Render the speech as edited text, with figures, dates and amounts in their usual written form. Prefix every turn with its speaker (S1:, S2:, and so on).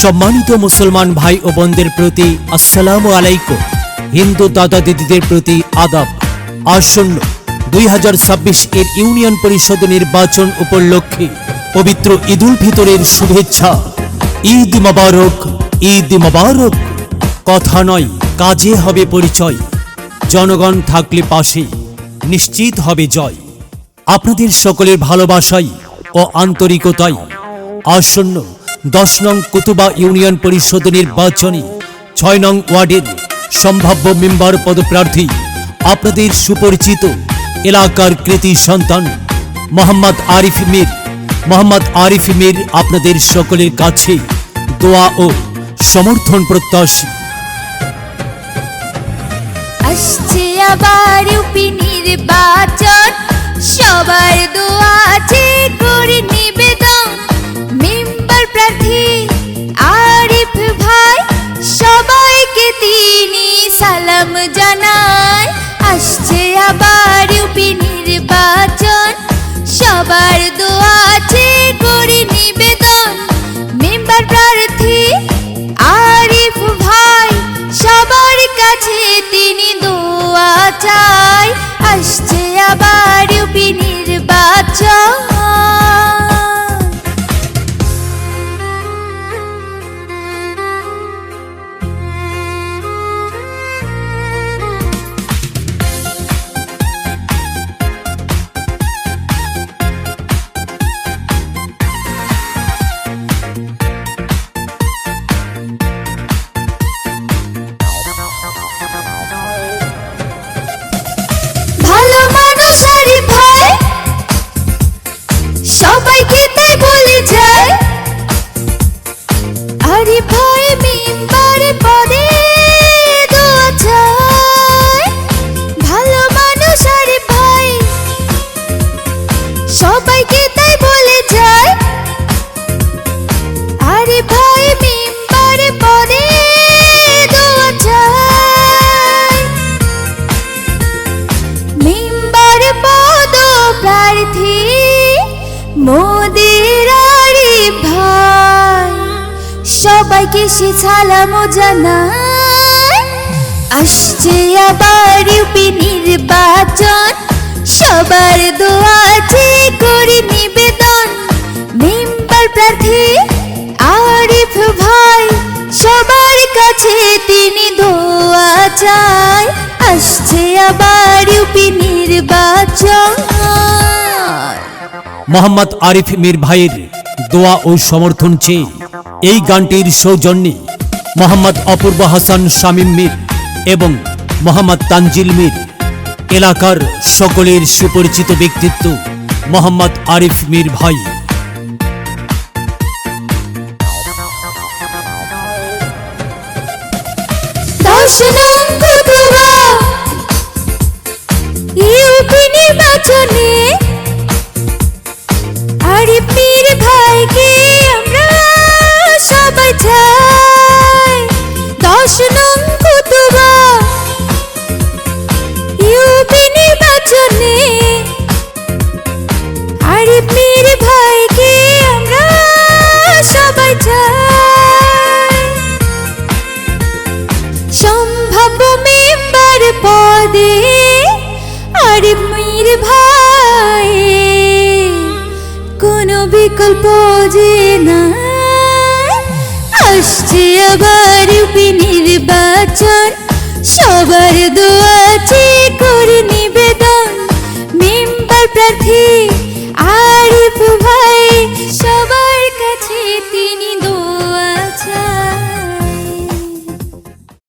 S1: সম্মানিত মুসলমান ভাই ও বোনদের প্রতি আসসালামু আলাইকুম। হিন্দু দাদা দিদিদের প্রতি আদাব। আসন্ন 2026 এর ইউনিয়ন পরিষদ নির্বাচন উপলক্ষে পবিত্র ঈদুল ফিতরের শুভেচ্ছা। ঈদ মোবারক, ঈদ মোবারক। কথা নয়, কাজে হবে পরিচয়। জনগণ থাকলে পাশে নিশ্চিত হবে জয়। আপনাদের সকলের ভালোবাসায় ও আন্তরিকতায় আসন্ন 10 নং কুতুবা ইউনিয়ন পরিষদ নির্বাচনে 6 নং ওয়ার্ডের সম্ভাব্য মেম্বার পদপ্রার্থী আপনাদের সুপরিচিত এলাকার কৃতি সন্তান মোহাম্মদ আরিফ মীর আপনাদের সকলের কাছে দোয়া ও সমর্থন প্রত্যাশী।
S2: আসছে আবার ইউপি নির্বাচন, সবার দোয়া আছে করে নিবেদন। মেম্বার প্রার্থী আরিফ ভাই, সবাইকে তিনি সালাম জানায়। আসছে আবার ইউপি নির্বাচন, সবার দোয়া আছে করে নিবেদন। মেম্বার প্রার্থী আরিফ ভাই, সবার কাছে তিনি দোয়া চায়। আসছে আবার ইউপি নির্বাচন। ভালো মানুষ আরিফ ভাই, সবাইকে তাই বলে যায়। আরিফ ভাই মেম্বার পদে দোয়া চায়। ভালো মানুষ আরিফ ভাই, সবাইকে তাই বলে যায়। আরিফ ভাই মেম্বার পদে দোয়া চায়। মেম্বার পদপ্রার্থী মোদের আরিফ ভাই, সবাইকে সে সালাম জানায়। আসছে আবার ইউপি নির্বাচন, সবার দোয়া আছে করে নিবেদন। মেম্বার প্রার্থী আরিফ ভাই, সবার কাছে তিনি দোয়া চায়। আসছে আবার ইউপি নির্বাচন।
S1: মোহাম্মদ আরিফ মীর ভাইয়ের দোয়া ও সমর্থন চেয়ে এই গানটির সৌজন্যে মোহাম্মদ অপূর্ব হাসান শামীম মীর এবং মোহাম্মদ তানজিল মীর, এলাকার সকলের সুপরিচিত ব্যক্তিত্ব মোহাম্মদ আরিফ মীর ভাই।
S2: 10 নং কুতুবা ইউপি নির্বাচনে আরিফ মীর ভাইকে আমরা সবাই চাই। 10 নং কুতুবা ইউপি নির্বাচনে আরিফ মীর ভাইকে আমরা সবাই চাই। সম্ভাব্য মেম্বার পদে আরিফ মীর ভাই, কোনো বিকল্প যে নাই। আসছে আবার ইউপি নির্বাচন, সবার দোয়া আছে করে নিবেদন। মেম্বার প্রার্থী আরিফ ভাই,